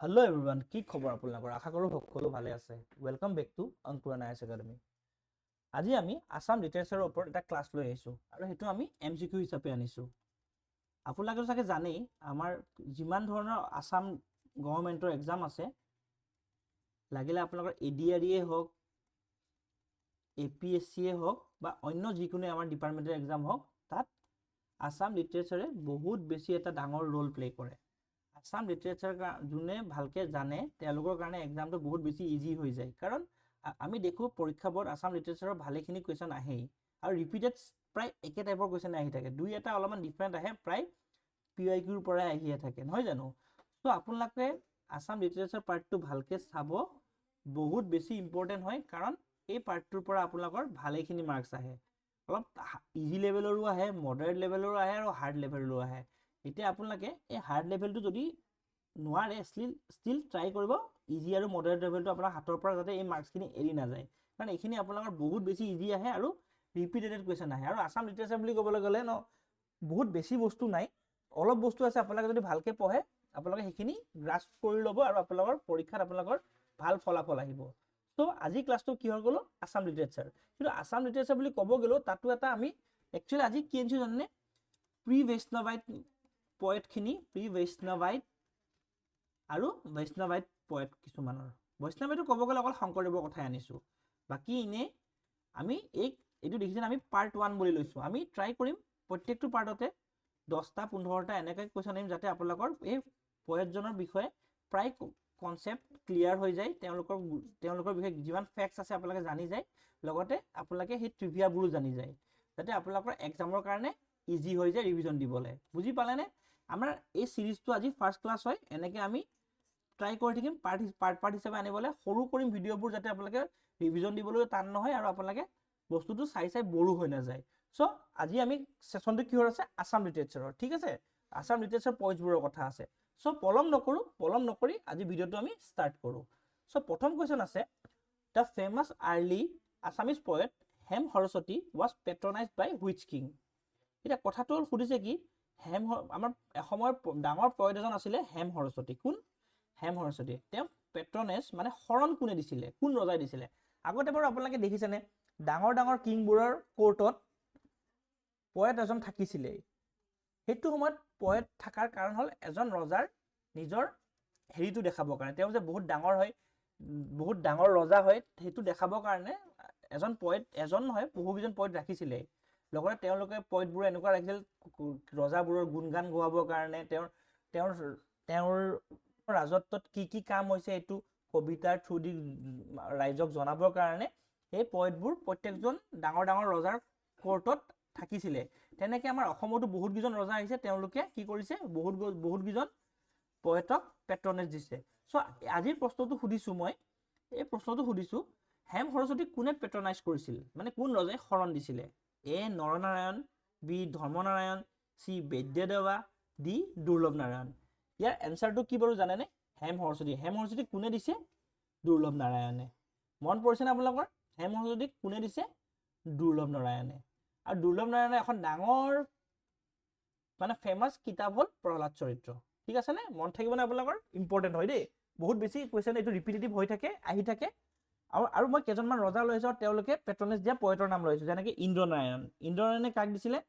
Hello everyone, কি খবৰ আপোনালোকৰ? আশা কৰোঁ সকলো ভালে আছে। Welcome back to Ankuran IAS academy. আজি আমি আসাম লিটাৰেচাৰৰ ওপৰত এটা ক্লাছ লৈ আহিছোঁ আৰু সেইটো আমি এমচিকিউ হিচাপে আনিছোঁ। আপোনালোকে চাগে জানেই আমাৰ যিমান ধৰণৰ আসাম গভৰ্ণমেণ্টৰ এক্সাম আছে, লাগিলে আপোনালোকৰ এডিআৰইয়ে হওক, এপিএছচিয়ে হওক বা অন্য যিকোনো আমাৰ ডিপাৰ্টমেণ্টেল এক্সাম হওক, তাত আসাম লিটাৰেচাৰে বহুত বেছি এটা ডাঙৰ ৰোল প্লে কৰে। আসাম লিটাৰেচাৰ যোনে ভালকে জানে তেওঁলোকৰ কাৰণে এক্সামটো বহুত বেছি ইজি হৈ যায়, কাৰণ আমি দেখোঁ পৰীক্ষা বোৰত আসাম লিটাৰেচাৰৰ ভালেখিনি কুৱেশ্যন আহেই আৰু ৰিপিটেড প্ৰায় একে টাইপৰ কুৱেশ্যন আহি থাকে, দুই এটা অলপমান ডিফাৰেণ্ট আহে, প্ৰায় PYQৰ পৰাই আহিয়ে থাকে, নহয় জানো? চ' আপোনালোকে আসাম লিটাৰেচাৰ পাৰ্টটো ভালকে চাব, বহুত বেছি ইম্পৰ্টেণ্ট হয়, কাৰণ এই পাৰ্টটোৰ পৰা আপোনালোকৰ ভালেখিনি মাৰ্কছ আহে। অলপ ইজি লেভেলৰো আহে, মডাৰেট লেভেলৰো আহে আৰু হাৰ্ড লেভেলৰো আহে। এতিয়া আপোনালোকে এই হাৰ্ড লেভেলটো যদি নোৱাৰে ষ্টিল ট্ৰাই কৰিব, ইজি আৰু মডাৰেট লেভেলটো আপোনাৰ হাতৰ পৰা যাতে এই মাৰ্কছখিনি এৰি নাযায়, কাৰণ এইখিনি আপোনালোকৰ বহুত বেছি ইজি আহে আৰু ৰিপিটেড কুৱেশ্যন আহে। আৰু আসাম লিটাৰেচাৰ বুলি ক'বলৈ গ'লে বহুত বেছি বস্তু নাই, অলপ বস্তু আছে। আপোনালোকে যদি ভালকে পঢ়ে আপোনালোকে সেইখিনি গ্ৰাস্প কৰি ল'ব আৰু আপোনালোকৰ পৰীক্ষাত আপোনালোকৰ ভাল ফলাফল আহিব। চ' আজি ক্লাছটো কিহৰ গ'লো? আসাম লিটাৰেচাৰ। কিন্তু আসাম লিটাৰেচাৰ বুলি ক'ব গ'লেও তাতো এটা আমি একচুৱেলি আজি কি আনিছোঁ জানেনে? প্ৰি বৈষ্ণৱাইট পয়েটখিনি, প্ৰি বৈষ্ণৱাইট আৰু বৈষ্ণৱাইট পয়েট কিছুমানৰ। বৈষ্ণৱাইটো ক'ব গ'লে অকল শংকৰদেৱৰ কথাই আনিছোঁ, বাকী এনেই আমি এইটো দেখিছেনে, আমি পাৰ্ট 1 বুলি লৈছোঁ। আমি ট্ৰাই কৰিম প্ৰত্যেকটো পাৰ্টতে 10টা 15টা এনেকৈ কুৱেশ্যন আনিম, যাতে আপোনালোকৰ এই পয়েটজনৰ বিষয়ে প্ৰায় কনচেপ্ট ক্লিয়াৰ হৈ যায়, তেওঁলোকৰ বিষয়ে যিমান ফেক্টছ আছে আপোনালোকে জানি যায়, লগতে আপোনালোকে সেই ট্ৰিভিয়াবোৰো জানি যায়, যাতে আপোনালোকৰ এক্সামৰ কাৰণে ইজি হৈ যায় ৰিভিজন দিবলৈ। বুজি পালেনে? আমাৰ এই চিৰিজটো আজি ফাৰ্ষ্ট ক্লাছ হয়, এনেকৈ আমি ট্ৰাই কৰি থাকিম পাৰ্ট হিচাপে আনিবলৈ। সৰু কৰিম ভিডিঅ'বোৰ, যাতে আপোনালোকে ৰিভিজন দিবলৈ টান নহয় আৰু আপোনালোকে বস্তুটো চাই বৰো হৈ নাযায়। চ' আজি আমি ছেশ্যনটো কিহৰ আছে? আসাম লিটাৰেচাৰৰ। ঠিক আছে, আসাম লিটাৰেচাৰ পয়েটছবোৰৰ কথা আছে। চ' পলম নকৰি আজি ভিডিঅ'টো আমি ষ্টাৰ্ট কৰোঁ। চ' প্ৰথম কুৱেশ্যন আছে, the famous early Assamese poet Hem Saraswati was patronised by which king? এতিয়া কথাটো সুধিছে কি, আমাৰ অসমৰ ডাঙৰ পয়েট এজন আছিলে হেম সৰস্বতী। কোন? হেম সৰস্বতী। তেওঁ পেট্ৰনেজ মানে শৰণ কোনে দিছিলে, কোন ৰজাই দিছিলে? আগতে বাৰু আপোনালোকে দেখিছেনে, ডাঙৰ ডাঙৰ কিংবোৰৰ কোৰ্টত পয়েট এজন থাকিছিলে। সেইটো সময়ত পয়েট থকাৰ কাৰণ হ'ল এজন ৰজাৰ নিজৰ হেৰিটো দেখাবৰ কাৰণে, তেওঁ যে বহুত ডাঙৰ হয়, বহুত ডাঙৰ ৰজা হয়, সেইটো দেখাবৰ কাৰণে এজন নহয় বহুকেইজন পয়েট ৰাখিছিলে। লগতে তেওঁলোকে পয়েটবোৰ এনেকুৱা ৰাখিছিল ৰজাবোৰৰ গুণগান গোৱাবৰ কাৰণে, তেওঁৰ ৰাজত্বত কি কি কাম হৈছে এইটো কবিতাৰ থ্ৰু দি ৰাইজক জনাবৰ কাৰণে এই পয়েটবোৰ প্ৰত্যেকজন ডাঙৰ ডাঙৰ ৰজাৰ কোৰ্টত থাকিছিলে। তেনেকৈ আমাৰ অসমতো বহুতকেইজন ৰজা আহিছে, তেওঁলোকে কি কৰিছে, বহুতকেইজন পয়েটক পেট্ৰনেজ দিছে। চ' আজিৰ প্ৰশ্নটো সুধিছোঁ মই, এই প্ৰশ্নটো সুধিছোঁ, হেম সৰস্বতীক কোনে পেট্ৰনাইজ কৰিছিল, মানে কোন ৰজাই শৰণ দিছিলে? A Naranarayan, B Dharmanarayan, C Baidyadeva, D Durlabh Narayan. ইয়াৰ এনচাৰটো কি বাৰু জানেনে? হেম সৰস্বতী। হেম সৰস্বতীক কোনে দিছে? দুৰ্লভ নাৰায়ণে। মন পৰিছেনে আপোনালোকৰ? হেম সৰস্বতীক কোনে দিছে? দুৰ্লভ নাৰায়ণে। আৰু দুৰ্লভ নাৰায়ণৰ এখন ডাঙৰ মানে ফেমাছ কিতাপ হ'ল প্ৰহ্লাদ চৰিত্ৰ। ঠিক আছে নে? মন থাকিবনে আপোনালোকৰ? ইম্পৰ্টেণ্ট হয় দেই, বহুত বেছি কুৱেশ্যন এইটো ৰিপিটেটিভ হৈ থাকে, আহি থাকে। আৰু মই কেইজনমান ৰজা লৈ আহিছোঁ, তেওঁলোকে পেট্ৰনেজ দিয়া পয়েটৰ নাম লৈ আহিছোঁ, যেনেকৈ ইন্দ্ৰনাৰায়ণ। ইন্দ্ৰনাৰায়ণে কাক দিছিলে?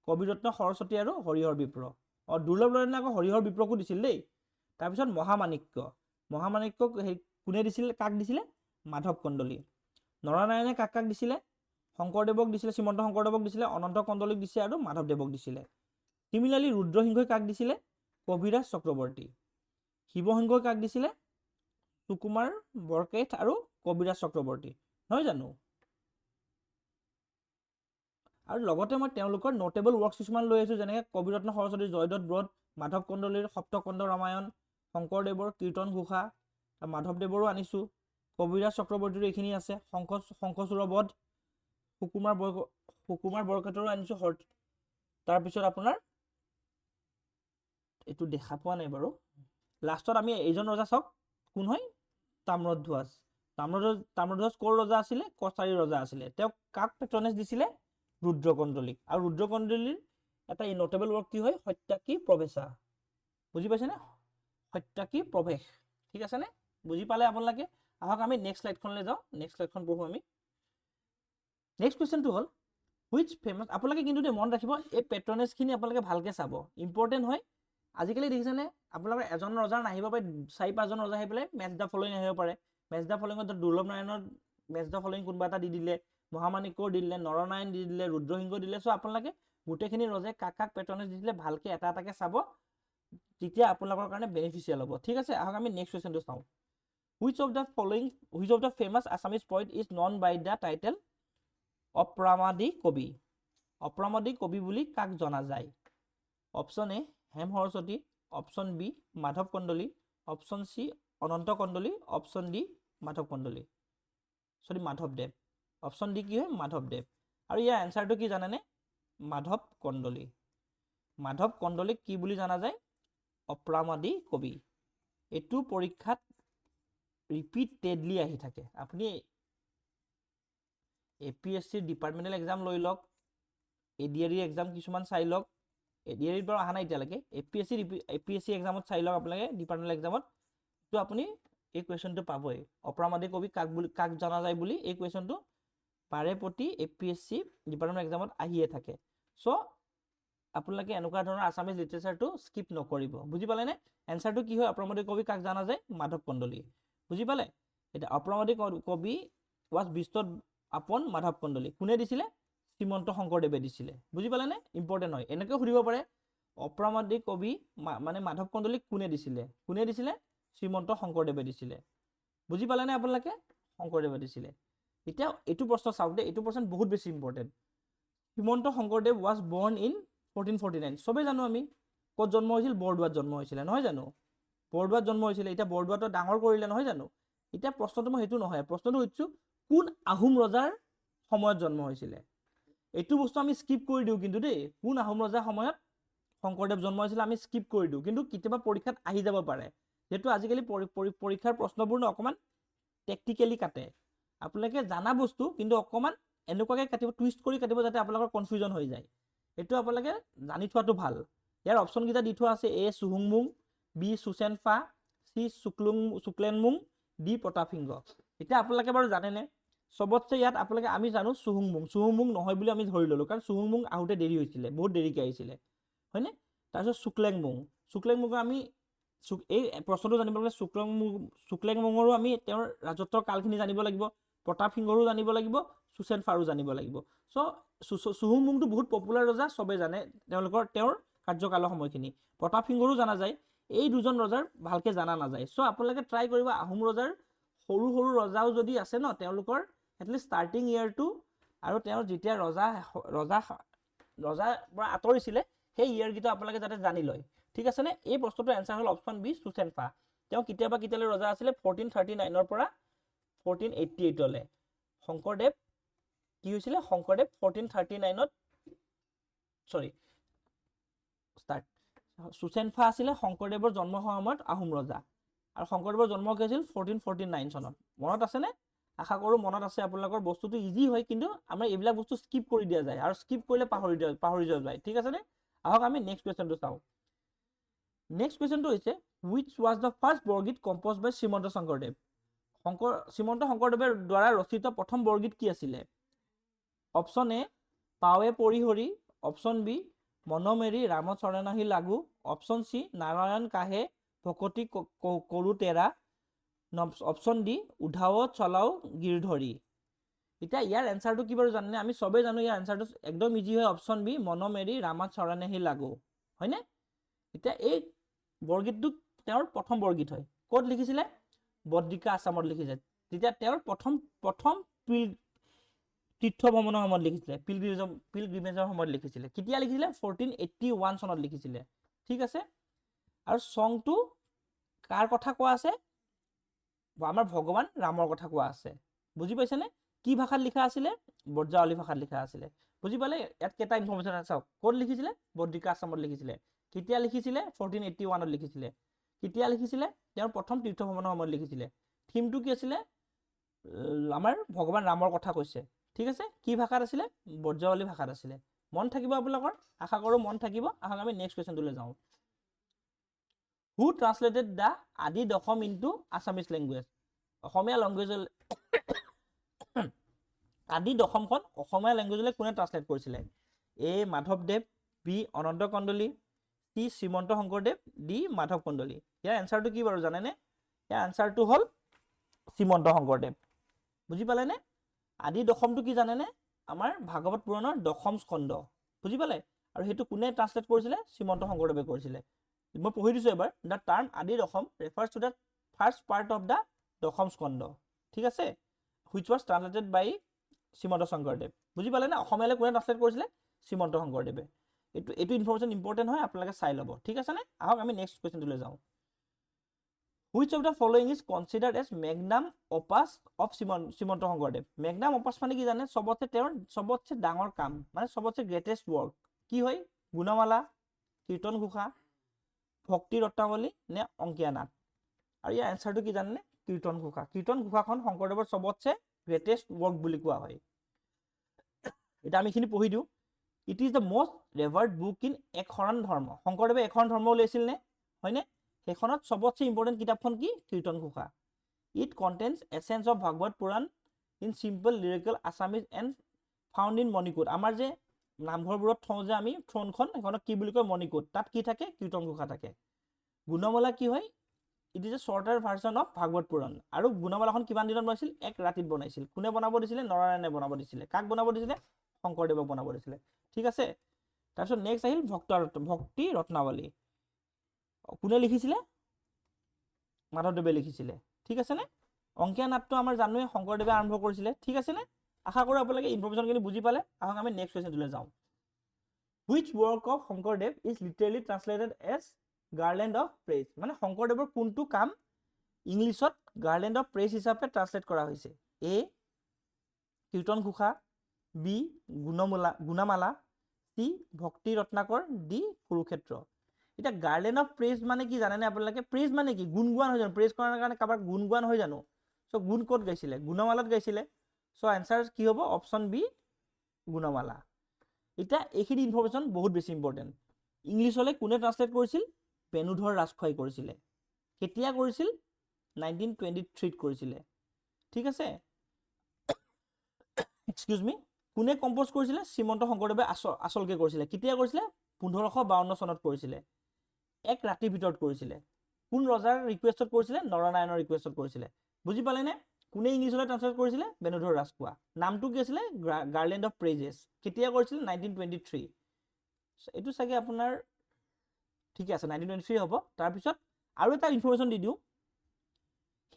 কবিৰত্ন সৰস্বতী আৰু হৰিহৰ বিপ্ৰ। দুৰ্লভ নাৰায়ণে আকৌ হৰিহৰ বিপ্ৰকো দিছিল দেই। তাৰপিছত মহামাণিক্যক কোনে দিছিলে, কাক দিছিলে? মাধৱ কন্দলী। নৰনাৰায়ণে কাক দিছিলে? শংকৰদেৱক দিছিলে, শ্ৰীমন্ত শংকৰদেৱক দিছিলে, অনন্ত কন্দলীক দিছিলে আৰু মাধৱদেৱক দিছিলে। সিমিলাৰলি ৰুদ্ৰসিংহই কাক দিছিলে? কবিৰাজ চক্ৰৱৰ্তী। শিৱসিংহই কাক দিছিলে? সুকুমাৰ বৰকেইট আৰু কবিৰাজ চক্ৰৱৰ্তী, নহয় জানো? আৰু লগতে মই তেওঁলোকৰ নোটেবল ৱৰ্কছ কিছুমান লৈ আহিছোঁ, যেনেকৈ কবিৰত্ন সৰস্বতীৰ জয়দত্ত ব্ৰত, মাধৱ কন্দলীৰ সপ্তকণ্ড ৰামায়ণ, শংকৰদেৱৰ কীৰ্তন ঘোষা, মাধৱদেৱৰো আনিছোঁ, কবিৰাজ চক্ৰৱৰ্তীৰো এইখিনি আছে, শংখচূড় বধ, সুকুমাৰ বৰকেইটৰো আনিছোঁ। তাৰপিছত আপোনাৰ এইটো দেখা পোৱা নাই বাৰু, লাষ্টত আমি এইজন ৰজা চাওক, কোন হয়? তাম্ৰধ্বজ। তাম্ৰধ্বজ ক'ৰ ৰজা আছিলে? কছাৰীৰ ৰজা আছিলে। তেওঁক কাক পেট্ৰনেজ দিছিলে? ৰুদ্ৰকন্দলীক। আৰু ৰুদ্ৰকন্দলীৰ এটা নোটেবল ৱৰ্ক কি হয়? সত্যাকী প্ৰৱেশা। বুজি পাইছেনে? সত্যাকী প্ৰৱেশ। ঠিক আছে নে বুজি পালে আপোনালোকে আহক আমি নেক্সট স্লাইডখনলৈ যাওঁ নেক্সট স্লাইডখন পঢ়ো আমি নেক্সট কোৱেশ্চনটো হ'ল হুইচ ফেমাছ আপোনালোকে কিন্তু মন ৰাখিব এই পেট্ৰনেজখিনি আপোনালোকে ভালকৈ চাব ইম্পৰ্টেণ্ট হয় আজিকালি দেখিছেনে আপোনালোকৰ এজন ৰজাৰ নাহিব পাৰে 4-5জন ৰজা আহি পেলাই মেচ দ্য ফলোইং আহিব পাৰে মেচ দ্য ফলোইঙত দুৰ্লভ নাৰায়ণৰ মেচ দ্য ফলোইং কোনোবা এটা দি দিলে মহামাণিক্যৰ দি দিলে নৰনাৰায়ণ দি দিলে ৰুদ্ৰসিংহ দিলে চ' আপোনালোকে গোটেইখিনি ৰজাই কাক পেট্ৰনেজ দিছিলে ভালকৈ এটা এটাকৈ চাব তেতিয়া আপোনালোকৰ কাৰণে বেনিফিচিয়েল হ'ব ঠিক আছে আহক আমি নেক্সট কুৱেশ্যনটো চাওঁ which of the famous Assamese poet is known by the title অপ্ৰামাদী কবি অপ্ৰামাদী কবি বুলি কাক জনা যায় option A Hem Saraswati option B Madhav Kandali option C Ananta Kandali option D Madhav Kandali মাধৱদেৱ অপশ্যন ডি কি হয় মাধৱদেৱ আৰু ইয়াৰ এনসাৰটো কি জানেনে মাধৱ কন্দলীক কি বুলি জনা যায় অপ্ৰামাদী কবি এইটো পৰীক্ষাত ৰিপিটেডলি আহি থাকে আপুনি APSC ডিপাৰ্টমেণ্টেল এক্সাম লৈ লওক ADRE এক্সাম কিছুমান চাই লওক ADRE বাৰু অহা নাই এতিয়ালৈকে APSC এক্সামত চাই লওক আপোনালোকে ডিপাৰ্টমেণ্টেল এক্সামত তো আপুনি এই কুৱেশ্যনটো পাবই অপ্ৰামাদী কবি কাক জনা যায় বুলি এই কুৱেশ্যনটো পাৰে প্ৰতি APSC ডিপাৰ্টমেণ্টেল এক্সামত আহিয়ে থাকে চ' আপোনালোকে এনেকুৱা ধৰণৰ আছামিজ লিটাৰেচাৰটো স্কিপ নকৰিব বুজি পালেনে এনসাৰটো কি হয় অপ্ৰামাদী কবি কাক জনা যায় মাধৱ কন্দলী বুজি পালে এটা অপ্ৰামাদী কবি was bestowed upon Madhav Kandali কোনে দিছিলে শ্ৰীমন্ত শংকৰদেৱে দিছিলে বুজি পালেনে ইম্পৰ্টেণ্ট হয় এনেকৈ সুধিব পাৰে অপ্ৰামাদী কবি মানে মাধৱ কন্দলীক কোনে দিছিলে শ্ৰীমন্ত শংকৰদেৱে দিছিলে বুজি পালেনে আপোনালোকে শংকৰদেৱে দিছিলে এতিয়া এইটো প্ৰশ্ন চাওক দে এইটো প্ৰশ্ন বহুত বেছি important Srimanta Sankardev was born in 1449 সবে জানো আমি ক'ত জন্ম হৈছিল বৰদোৱাত জন্ম হৈছিলে নহয় জানো বৰদোৱাত জন্ম হৈছিলে এতিয়া বৰদোৱাটো ডাঙৰ কৰিলে নহয় জানো এতিয়া প্ৰশ্নটো মই হেতু নহয় প্ৰশ্নটো হইছো কোন আহোম ৰজাৰ সময়ত জন্ম হৈছিলে এইটো বস্তু আমি স্কিপ কৰি দিও কিন্তু দেই কোন আহোম ৰজাৰ সময়ত শংকৰদেৱ জন্ম হৈছিল আমি স্কিপ কৰি দিও কিন্তু কিতেবা পৰীক্ষাত আহি যাব পাৰে যেটো আজিকালি পৰীক্ষাৰ প্ৰশ্নবোৰ অকমান টেকনিক্যালি কাটে আপোনালোকে জানা বস্তু কিন্তু অকমান এনেকুৱাকৈ কাটিব টুইষ্ট কৰি কাটিব যাতে আপোনালোকৰ কনফিউজন হৈ যায় এটো আপোনালোকে জানি থোৱাটো ভাল ইয়াৰ অপচন কিটা দি থোৱা আছে এ সুহুংমুং বি সুচেনফা সি শুক্লেনমুং ডি প্ৰতাপসিংহ এটা আপোনালোকে বাৰু জানেনে সবতছে ইয়াত আপোনালোকে আমি জানো সুহুংমুং নহয় বুলি আমি ধৰি ললো কাৰণ সুহুংমুং আহুতে দেৰি হৈছিলে বহুত দেৰিকৈ আহিছিলে হয়নে তাৰপিছত শুক্লেনমুং আমি এই প্ৰশ্নটো জানিব লাগে শুক্লেনমুঙৰো আমি তেওঁৰ ৰাজত্বৰ কালখিনি জানিব লাগিব প্ৰতাপসিংহৰো জানিব লাগিব সুচেনফাৰো জানিব লাগিব চ' সুহুংমুংটো বহুত পপুলাৰ ৰজা সবে জানে তেওঁৰ কাৰ্যকালৰ সময়খিনি প্ৰতাপসিংহৰো জানা যায় এই দুজন ৰজাৰ ভালকে জানা নাযায় চ' আপোনালোকে ট্ৰাই কৰিব আহোম ৰজাৰ সৰু সৰু ৰজাও যদি আছে ন তেওঁলোকৰ এটলিষ্ট ষ্টাৰ্টিং ইয়াৰটো আৰু তেওঁৰ যেতিয়া ৰজা পৰা আঁতৰিছিলে সেই ইয়াৰ গিটা আপোনালোকে যাতে জানি লয় ঠিক আছে নে এই প্ৰশ্নটোৰ এনসাৰ হ'ল অপশ্যন বি সুচেনফা তেওঁ কেতিয়ালৈ ৰজা আছিলে 1439 ৰ পৰা 1488 লৈ শংকৰদেৱ কি হৈছিলে শংকৰদেৱ 1439 সুচেনফা আছিলে শংকৰদেৱৰ জন্ম সময়ত আহোম ৰজা আৰু শংকৰদেৱৰ জন্ম হৈছিল 1449 চনত মনত আছে নে আশা কৰো মনত আছে আপোনালোকৰ বস্তুটো ইজি হয় কিন্তু আমৰা এইবিলাক বস্তু স্কিপ কৰি দিয়া যায় আৰু স্কিপ কৰিলে পাহৰি যোৱা যায় ঠিক আছে নে আহক আমি নেক্সট কোৱেশ্চনটো চাও নেক্সট কোৱেশ্চনটো হৈছে which was the first Borgeet composed by Srimanta Sankardev Srimanta শংকৰদেৱৰ দ্বাৰা ৰচিত প্ৰথম বৰগীত কি আছিল option A Pawe পৰিহৰি option B মনমেৰি ৰামচৰণাহি লাগু অপশ্যন সি নাৰায়ণ কাহে ভকতি কৰু তেৰা অপশ্যন ডি উধাও চলাও গিৰধৰি এতিয়া ইয়াৰ এনসাৰটো কি বাৰু জানেনে আমি সবে জানো ইয়াৰ এনসাৰটো একদম ইজি হয় অপশ্যন বি মনমেৰি ৰামচৰণাহি লাগু হয়নে এতিয়া এই বৰগীতটো তেওঁৰ প্ৰথম বৰগীত হয় ক'ত লিখিছিলে বদ্ৰিকা আসামত লিখিছে তেতিয়া তেওঁৰ প্ৰথম তীৰ্থ ভ্ৰমণৰ সময়ত লিখিছিলে পিলগ্ৰিমেজৰ সময়ত লিখিছিলে কেতিয়া লিখিছিলে 1481 চনত লিখিছিলে ঠিক আছে আৰু সংটো কাৰ কথা কোৱা আছে আমাৰ ভগৱান ৰামৰ কথা কোৱা আছে বুজি পাইছেনে কি ভাষাত লিখা আছিল বজ্ৰাৱলী ভাষাত লিখা আছিল বুজি পালে ইয়াত কেটা ইনফৰমেশন আছে ক'ত লিখিছিলে বদ্ৰিকা আসামত লিখিছিলে কেতিয়া লিখিছিলে 1481 ত লিখিছিলে কেতিয়া লিখিছিলে তেওঁৰ প্ৰথম তীৰ্থ ভ্ৰমণৰ সময়ত লিখিছিলে থিমটো কি আছিল আমাৰ ভগৱান ৰামৰ কথা কৈছে ঠিক আছে কি ভাষাত আছিল বজ্ৰাৱলী ভাষাত আছিল মন থাকিব আপোনালোকৰ আশা কৰো মন থাকিব আহক আমি নেক্সট কোৱেশ্চনটোলৈ যাওঁ হু ট্ৰান্সলেটেড দ্য আদি দশম ইনটু আছামিজ লেংগুৱেজ অসমীয়া লেংগুৱেজলৈ আদি দশমখন অসমীয়া লেংগুৱেজলৈ কোনে ট্ৰান্সলেট কৰিছিলে এ মাধৱদেৱ বি অনন্ত কণ্ডলী চি শ্ৰীমন্ত শংকৰদেৱ ডি মাধৱ কণ্ডলী ইয়াৰ এনসাৰটো কি বাৰু জানেনে ইয়াৰ এনসাৰটো হ'ল শ্ৰীমন্ত শংকৰদেৱ বুজি পালেনে আদি দশমটো কি জানেনে আমাৰ ভাগৱত পুৰাণৰ দশম স্কন্ধ বুজি পালে আৰু হেতু কোনে ট্ৰান্সলেট কৰিছিলে শ্ৰীমন্ত শংকৰদেৱে কৰিছিলে মই পঢ়ি দিছো এবাৰ দা term Adi Dasam refers to the first part of the Dasam Skandha ঠিক আছে which was translated by Srimanta Sankardev বুজি পালে না অসমীয়ালৈ কোনে ট্ৰান্সলেট কৰিছিলে শ্ৰীমন্ত শংকৰদেৱে এইটো ইনফৰমেশন ইম্পৰ্টেন্ট হয় আপোনালোকে চাই ল'ব ঠিক আছে নে আহক আমি নেক্সট কোৱেশ্চনটোলৈ যাওঁ Which of the following is considered as magnum opus of Srimanta Sankardev magnum opus মানে কি জানে সবতছে ডাঙৰ কাম মানে সবতছে গ্ৰেটেষ্ট ৱৰ্ক কি হয় গুণমালা কীৰ্তন ঘোষা ভক্তি ৰত্নাৱলী নে অংকীয়া নাট আৰু ইয়াৰ এনসাৰটো কি জানে কীৰ্তন ঘোষাখন শংকৰদেৱৰ সবতছে গ্ৰেটেষ্ট ৱৰ্ক বুলি কোৱা হয় এটা আমি খিনি পঢ়ি দিও it is the most revered book in Ekasarana Dharma শংকৰদেৱে একশৰণ ধৰ্ম উলিয়াইছিল নে হয়নে সেইখনত সবতছে ইম্পৰ্টেন্ট কিতাপখন কি Kirtan Ghosha it contains essence of Bhagavata Purana in simple lyrical Assamese and found in Manikut আমাৰ যে নামঘৰবোৰত থওঁ যে আমি থ্ৰনখন এখনক কি বুলি কয় মণিকোট তাত কি থাকে কীৰ্তন ঘোষা থাকে গুণমালা কি হয় it is a shorter version of Bhagavata Purana আৰু গুণমালাখন কিমান দিনত বনাইছিল এক ৰাতিত বনাইছিল কোনে বনাব দিছিলে নৰনাৰায়ণে বনাব দিছিলে কাক বনাব দিছিলে শংকৰদেৱক বনাব দিছিলে ঠিক আছে তাৰপিছত নেক্সট আহিল ভক্তি ৰত্নাৱলী কোনে লিখিছিলে মাধৱদেৱে লিখিছিলে ঠিক আছে নে অংকীয়া নাটটো আমাৰ জানোৱে শংকৰদেৱে আৰম্ভ কৰিছিলে ঠিক আছে নে আশা কৰো আপোনালোকে ইনফৰমেশনখিনি বুজি পালে আহক আমি নেক্সট কোৱেশ্চনলৈ যাওঁ which work of Sankardev is literally translated as garland of praise মানে শংকৰদেৱৰ কোনটো কাম ইংলিছত garland of praise হিচাপে ট্ৰান্সলেট কৰা হৈছে এ কীৰ্তন ঘোষা বি গুণমালা চি ভক্তি ৰত্নাকৰ ডি কুৰুক্ষেত্ৰ এটা গাৰ্লেন অফ প্ৰেজ মানে কি জানেনে আপোনালোকে প্ৰেজ মানে কি গুণগান হৈ জানো প্ৰেজ কৰাৰ কাৰণে কাবাৰ গুণগান হৈ জানো সো গুণ ক'ত গাইছিলে গুণমালাত গাইছিলে সো আনসাৰ কি হ'ব অপচন বি গুণমালা এটা এইখিনি ইনফৰমেশন বহুত বেছি ইম্পৰ্টেন্ট ইংলিছলৈ কোনে ট্ৰান্সলেট কৰিছিল বেনুধৰ ৰাজখোৱাই কৰিছিলে কেতিয়া কৰিছিল 1923 ত কৰিছিলে ঠিক আছে এক্সকিউজ মি কোনে কম্পোজ কৰিছিলে শ্ৰীমন্ত শংকৰদেৱে আসলকে কৰিছিলে কেতিয়া কৰিছিলে 1552 চনত কৰিছিলে এক ৰাতিৰ ভিতৰত কৰিছিলে কোন ৰজাৰ ৰিকুৱেষ্টত কৰিছিলে নৰনাৰায়ণৰ ৰিকুৱেষ্টত কৰিছিলে বুজি পালেনে কোনে ইংলিছলৈ ট্ৰান্সলেট কৰিছিলে বেনুধৰ ৰাজখোৱা নামটো কি আছিল গাৰ্লেণ্ড অফ প্ৰেজেছ কেতিয়া কৰিছিল 1923 এটো সাগে আপোনাৰ ঠিক আছে 1923 হ'ব তাৰ পিছত আৰু এটা ইনফৰমেশন দি দিও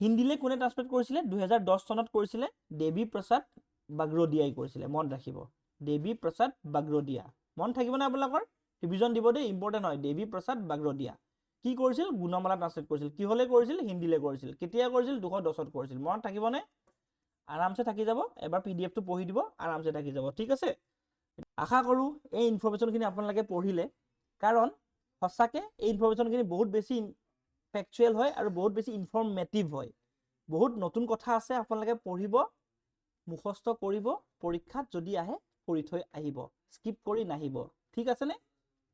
হিন্দীলে কোনে ট্ৰান্সলেট কৰিছিলে 2010 চনত কৰিছিলে দেৱী প্ৰসাদ বাগৰদিয়াই কৰিছিলে মন ৰাখিব দেৱী প্ৰসাদ বাগৰদিয়া মন থাকিব না আপোনালোকৰ ৰিভিজন দিব দে ইম্পৰ্টেন্ট হয় দেৱী প্ৰসাদ বাগৰদিয়া কি কৰিছিল গুণমালা ট্ৰান্সলেট কৰিছিল কি হলে কৰিছিল হিন্দীলে কৰিছিল কেতিয়া কৰিছিল 2010 ত কৰিছিল মন থাকিবনে আৰামসে থাকি যাব এবাৰ পিডিএফ টো পঢ়ি দিব আৰামসে থাকি যাব ঠিক আছে আশা কৰো এই ইনফৰমেশনখিনি আপোনালোকে পঢ়িলে কাৰণ সঁচাকে এই ইনফৰমেশনখিনি বহুত বেছি ফেকচুৱেল হয় আৰু বহুত বেছি ইনফৰমেটিভ হয় বহুত নতুন কথা আছে আপোনালোকে পঢ়িব মুখস্থ কৰিব পৰীক্ষাত যদি আহে কৰি থৈ আহিব স্কিপ কৰি নাহিব ঠিক আছে নে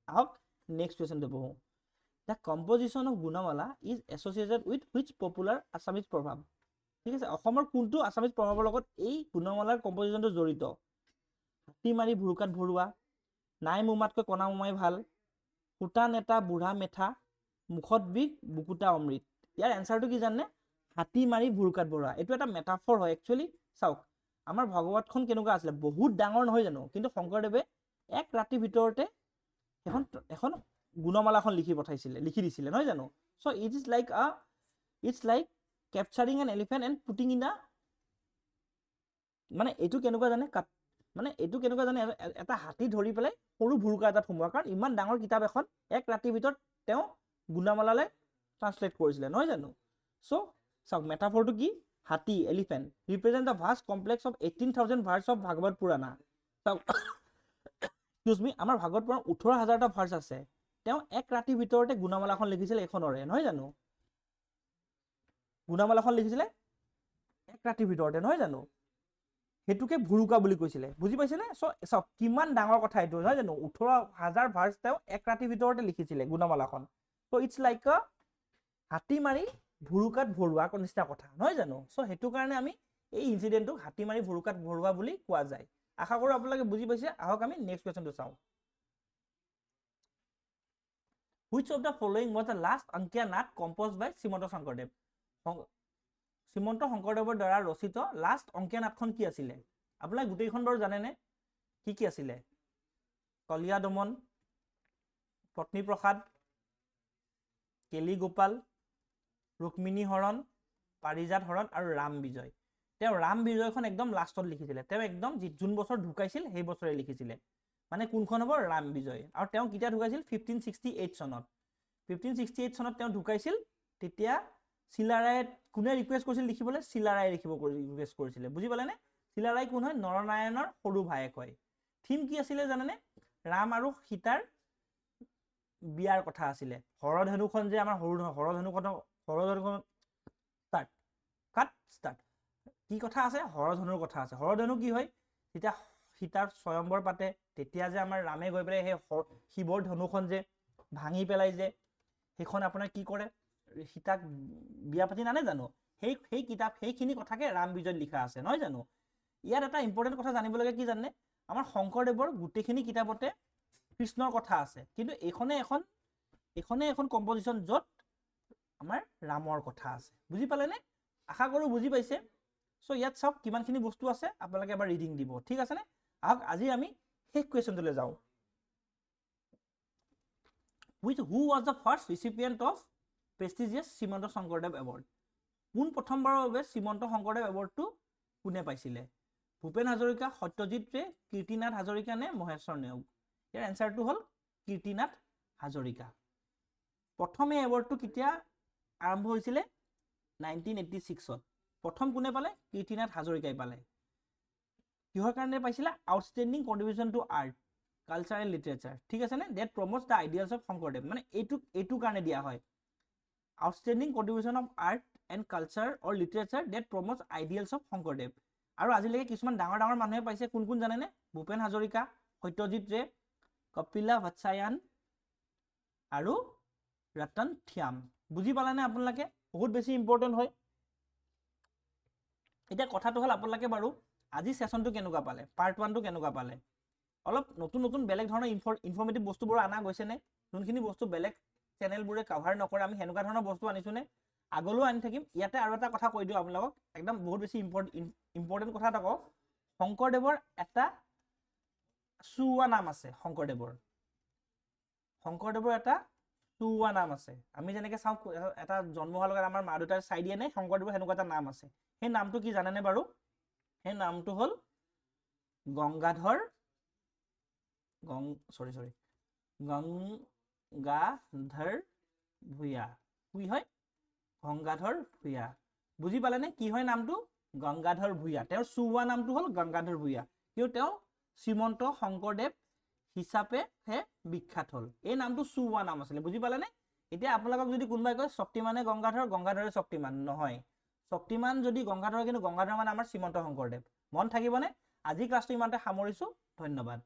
আহক নেক্সট কোৱেশ্চনটো পঢ়ো The composition of Gunamala is associated with which popular Assamese proverb? ঠিক আছে অসমৰ কোনটো আসামিজ প্ৰভাৱৰ লগত এই গুণমালাৰ কম্পোজিশনটো জড়িত হাতী মাৰি ভুৰুকাত ভৰুৱা নাই মুমাতকৈ কণা মুমাই ভাল ফুটা নেতা বুঢ়া মেথা মুখত বিষ বুকুটা অমৃত ইয়াৰ এনসাৰটো কি জানে হাতী মাৰি ভুৰুকাত ভৰুৱা এটো এটা মেটাফৰ হয় একচুয়ালি চাওক আমাৰ ভাগৱতখন কেনেকুৱা আছিল বহুত ডাঙৰ নহয় জানো কিন্তু শংকৰদেৱে এক ৰাতি ভিতৰতে এখন গুণমালাখন লিখি দিছিলে নহয় জানো so it's like capturing an elephant and putting in a মানে এটো কেনেকুৱা জানে এটা হাতী ধৰি পেলাই সৰু ভুৰুকা এটা থুমোৱা কাৰণ ইমান ডাঙৰ কিতাপ এখন এক ৰাতিৰ ভিতৰত তেওঁ গুণমালালৈ ট্ৰান্সলেট কৰিছিলে নহয় জানো সো চাওক মেটাফৰটো কি হাতী elephant represent the vast complex of 18000 verse of Bhagavata Purana চাওক এক্সকিউজ মি আমাৰ ভাগৱত পুৰাণ 18000টা ভাৰ্স আছে তেওঁ এক ৰাতিৰ ভিতৰতে গুণমালাখন লিখিছিল এখনৰে নহয় জানো গুণমালাখন লিখিছিলে এক ৰাতিৰ ভিতৰতে নহয় জানো হেতুকে ভুৰুকা বুলি কৈছিলে বুজি পাইছেনে সো সব কিমান ডাঙৰ কথা এটো নহয় জানো 18000 ভাৰ্স তেওঁ এক ৰাতিৰ ভিতৰতে লিখিছিলে গুণমালাখন সো ইটস লাইক হাতী মাৰি ভুৰুকাত ভৰোৱা নিচিনা কথা নহয় জানো সো সেইটো কাৰণে আমি এই ইনসিডেন্টক হাতী মাৰি ভুৰুকাত ভৰোৱা বুলি কোৱা যায় আশা কৰো আপোনালোকে বুজি পাইছে আহক আমি নেক্সট কোৱেশ্চনটো চাওঁ Which of the following was the last Ankiya Nath composed by Srimanta Shankardev? Srimanta শংকৰদেৱৰ দ্বাৰা ৰচিত লাষ্ট অংকীয়া নাটখন কি আছিলে আপোনালোকে গোটেইখন বাৰু জানেনে কি আছিলে কলিয়া দমন পত্নী প্ৰসাদ কেলি গোপাল ৰুক্মিণী হৰণ পাৰিজাত হৰণ আৰু ৰাম বিজয় তেওঁ ৰাম বিজয়খন একদম লাষ্টত লিখিছিলে তেওঁ একদম যোন বছৰ ঢুকাইছিল সেই বছৰে লিখিছিলে মানে কোনখন হ'ব ৰাম বিজয় আৰু তেওঁ কেতিয়া ঢুকাইছিল 1568 চনত 1568 চনত তেওঁ ঢুকাইছিল তেতিয়া শিলাৰায়ে কোনে ৰিকুৱেষ্ট কৰিছিল লিখিবলৈ শিলাৰায়ে ৰিকুৱেষ্ট কৰিছিলে বুজি পালেনে শিলাৰায় কোন হয় নৰনাৰায়ণৰ সৰু ভায়েক হয় থিম কি আছিলে জানেনে ৰাম আৰু সীতাৰ বিয়াৰ কথা আছিলে হৰধনুখন যে আমাৰ হৰধনুখন ষ্টাৰ্ট কি কথা আছে হৰধনুৰ কথা আছে হৰধনু কি হয় তেতিয়া সীতাৰ স্বয়ম্বৰ পাতে তেতিয়া যে আমাৰ ৰামে গৈ পেলাই সেই শিৱৰ ধনুখন যে ভাঙি পেলাই যে সেইখন আপোনাৰ কি কৰে সীতাক বিয়া পাতি নানে জানো সেই কিতাপ সেইখিনি কথাকে ৰাম বিজয় লিখা আছে নহয় জানো ইয়াত এটা ইম্পৰ্টেন্ট কথা জানিবলগীয়া কি জানে আমাৰ শংকৰদেৱৰ গোটেইখিনি কিতাপতে কৃষ্ণৰ কথা আছে কিন্তু এইখনে এখন কম্পোজিশন যত আমাৰ ৰামৰ কথা আছে বুজি পালেনে আশা কৰো বুজি পাইছে সো ইয়াত সব কিমানখিনি বস্তু আছে আপোনালোকে এবাৰ ৰিডিং দিব ঠিক আছে নে আহক আজি আমি শেষ কোৱেশ্চনটোলৈ যাওঁ who was the first recipient of prestigious Srimanta Sankardev award কোন প্ৰথমবাৰৰ বাবে শ্ৰীমন্ত শংকৰদেৱ এৱাৰ্ডটো কোনে পাইছিলে ভূপেন হাজৰিকা সত্যজিৎ ৰে কীৰ্তিনাথ হাজৰিকা নে মহেশ্বৰ নেওগ ইয়াৰ এনসাৰটো হ'ল কীৰ্তিনাথ হাজৰিকা প্ৰথম এই এৱাৰ্ডটো কেতিয়া আৰম্ভ হৈছিলে 1986 ত প্ৰথম কোনে পালে কীৰ্তিনাথ হাজৰিকাই পালে কিহৰ কাৰণে পাইছিলে outstanding contribution to art culture and literature ঠিক আছে নে that promotes the ideals of Sankardev মানে এইটো কাৰণে দিয়া হয় outstanding contribution of art and culture or literature that promotes ideals of Sankardev আৰু আজিলৈকে কিছুমান ডাঙৰ মানুহে পাইছে কোন জানেনে ভূপেন হাজৰিকা সত্যজিৎ ৰে কপিলা ভাটছায়ান আৰু ৰতন থিয়াম বুজি পালেনে আপোনালোকে বহুত বেছি ইম্পৰ্টেন্ট হয় এটা কথাটো হল আপোনালোকে বাৰু আজি সেশনটো কেনেকুৱা পালে পাৰ্ট 1 টো কেনেকুৱা পালে অলপ নতুন বেলেগ ধৰণৰ ইনফৰমেটিভ বস্তুবোৰ আনা গৈছে নে যোনখিনি বস্তু বেলেগ চেনেলবোৰে কভাৰ নকৰে আমি হেনুকা ধৰণৰ বস্তু আনিছো নে আগলৈও আনি থাকিম ইয়াতে আৰু এটা কথা কৈ দিও আপোনালোকক একদম বহুত বেছি ইম্পৰ্টেন্ট কথা এটা কওঁ শংকৰদেৱৰ এটা সুৱা নাম আছে শংকৰদেৱৰ এটা সুৱা নাম আছে আমি যেনেকৈ চাওঁ এটা জন্ম হোৱাৰ লগত আমাৰ মা দেউতাই চাই দিয়ে নে শংকৰদেৱৰ হেনুকা এটা নাম আছে সেই নামটো কি জানেনে বাৰু সেই নামটো হ'ল গংগাধৰ ভূঞা কি হয় গংগাধৰ ভূঞা বুজি পালেনে কি হয় নামটো গংগাধৰ ভূঞা তেওঁৰ সুৱা নামটো হ'ল গংগাধৰ ভূঞা কিয় তেওঁ শ্ৰীমন্ত শংকৰদেৱ হিচাপে হে বিখ্যাত হ'ল এই নামটো সুৱা নাম আছিলে বুজি পালেনে এতিয়া আপোনালোকক যদি কোনোবাই কয় শক্তিমানে গংগাধৰে শক্তিমান নহয় শক্তিমান যদি গংগাধৰ কিন্তু গংগাধৰ মানে আমাৰ শ্ৰীমন্ত শংকৰদেৱ মন থাকিবনে আজি ক্লাছটো ইমানতে সামৰিছো ধন্যবাদ